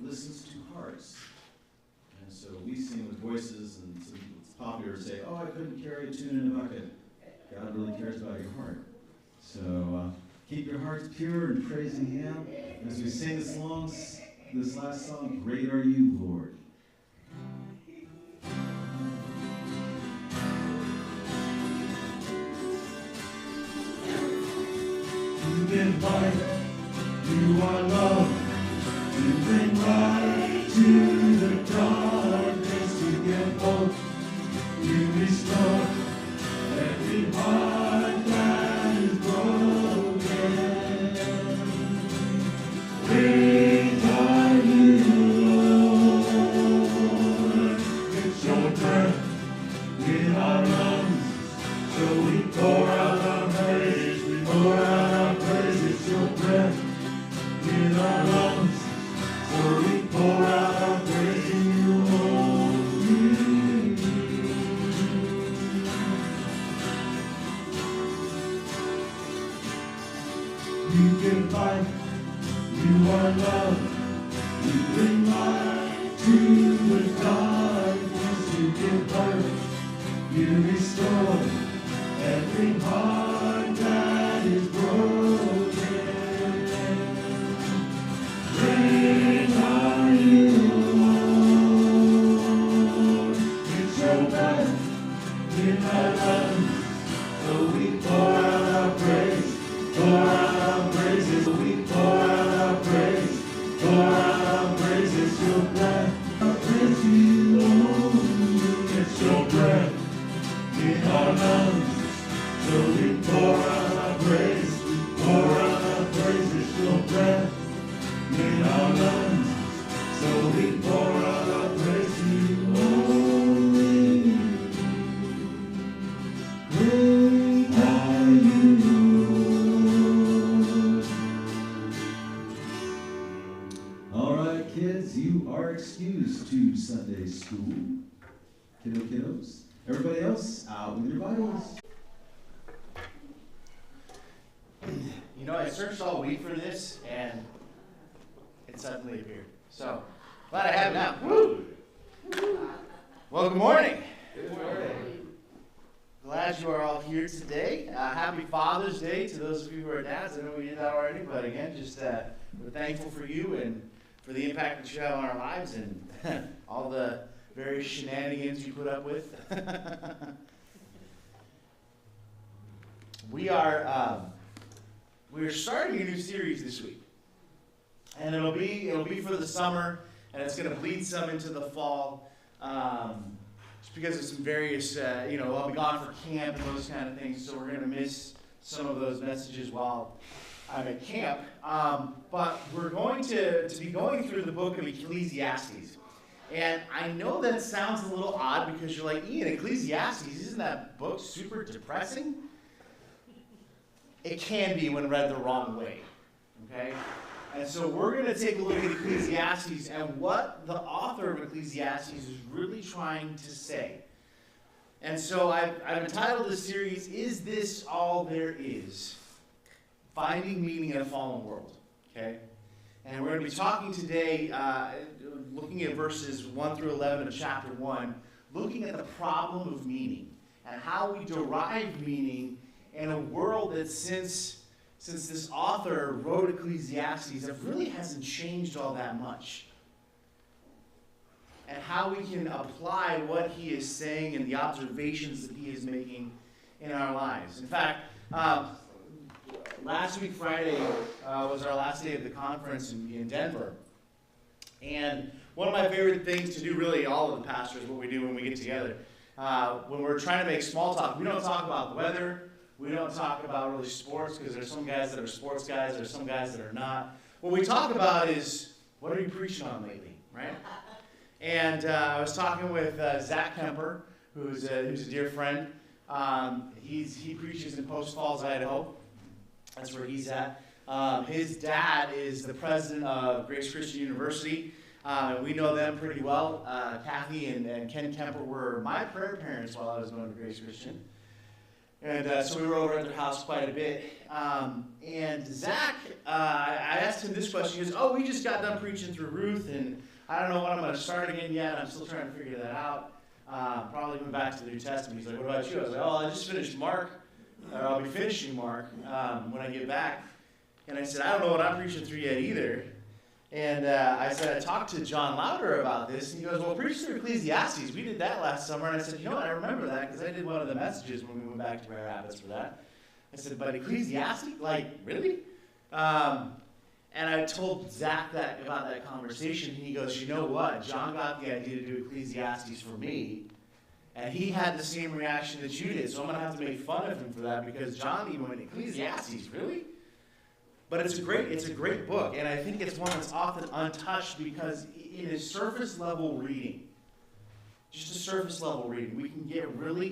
listens to hearts. And so we sing with voices, and so it's popular to say, oh, I couldn't carry a tune in a bucket. God really cares about your heart. So keep your hearts pure and praising Him. As we sing this last song, Great Are You, Lord. You give life, you are love, you bring light to the darkness, you give hope, you restore every heart that is broken. Great are you, Lord, it's your breath in our lungs, so we pour out our praise, we pour out our praise, it's your breath in our lungs, so we pour out our praise in you only. You give life, you are love, you bring light to the darkness, you give birth, you restore every heart that is broken. Great are you, Lord, it's your breath in our lungs, so we pour out our praise, pour out our praises, we pour out our praise, pour out our praises, your breath, our praise to you only, it's your breath in our lungs, so we pour out our praise, we pour out our praise, it's your breath in our lungs, so we pour out our praise to you only. Great are you, Lord. All right, kids, you are excused to Sunday school. Kiddos. Everybody else, out with your Bibles. You know, I searched all week for this, and it suddenly appeared. So, glad I have it now. Woo! Well, good morning. Good morning. Glad you are all here today. Happy Father's Day to those of you who are dads. I know we did that already, but again, just we're thankful for you and for the impact that you have on our lives and all the various shenanigans you put up with. We're starting a new series this week, and it'll be for the summer, and it's going to bleed some into the fall, just because of some various I'll be gone for camp and those kind of things, so we're going to miss some of those messages while I'm at camp. But we're going to be going through the book of Ecclesiastes. And I know that sounds a little odd because you're like, Ian, Ecclesiastes, isn't that book super depressing? It can be when read the wrong way, okay? And so we're going to take a look at Ecclesiastes and what the author of Ecclesiastes is really trying to say. And so I've entitled this series, Is This All There Is? Finding Meaning in a Fallen World, okay? And we're going to be talking today, looking at verses 1 through 11 of chapter 1, looking at the problem of meaning and how we derive meaning in a world that since this author wrote Ecclesiastes, it really hasn't changed all that much. And how we can apply what he is saying and the observations that he is making in our lives. In fact, last week, Friday, was our last day of the conference in Denver. And one of my favorite things to do, really, all of the pastors, what we do when we get together, when we're trying to make small talk, we don't talk about the weather. We don't talk about really sports, because there's some guys that are sports guys, there's some guys that are not. What we talk about is, what are you preaching on lately, right? And I was talking with Zach Kemper, who's a dear friend. He preaches in Post Falls, Idaho. That's where he's at. His dad is the president of Grace Christian University. We know them pretty well. Kathy and Ken Kemper were my prayer parents while I was going to Grace Christian. And so we were over at their house quite a bit. And Zach, I asked him this question. He goes, oh, we just got done preaching through Ruth, and I don't know when I'm going to start again yet. I'm still trying to figure that out. Probably went back to the New Testament. He's like, what about you? I was like, oh, I just finished Mark. Or I'll be finishing Mark when I get back. And I said, I don't know what I'm preaching through yet either. And I said, I talked to John Lauder about this. And he goes, well, preach through Ecclesiastes. We did that last summer. And I said, you know what? I remember that because I did one of the messages when we went back to Grand Rapids for that. I said, but Ecclesiastes? Like, really? And I told Zach that about that conversation. And he goes, you know what? John got the idea to do Ecclesiastes for me. And he had the same reaction that you did. So I'm going to have to make fun of him for that because John even went, Ecclesiastes, really? But it's a great book, and I think it's one that's often untouched because it is surface level reading. Just a surface level reading. We can get really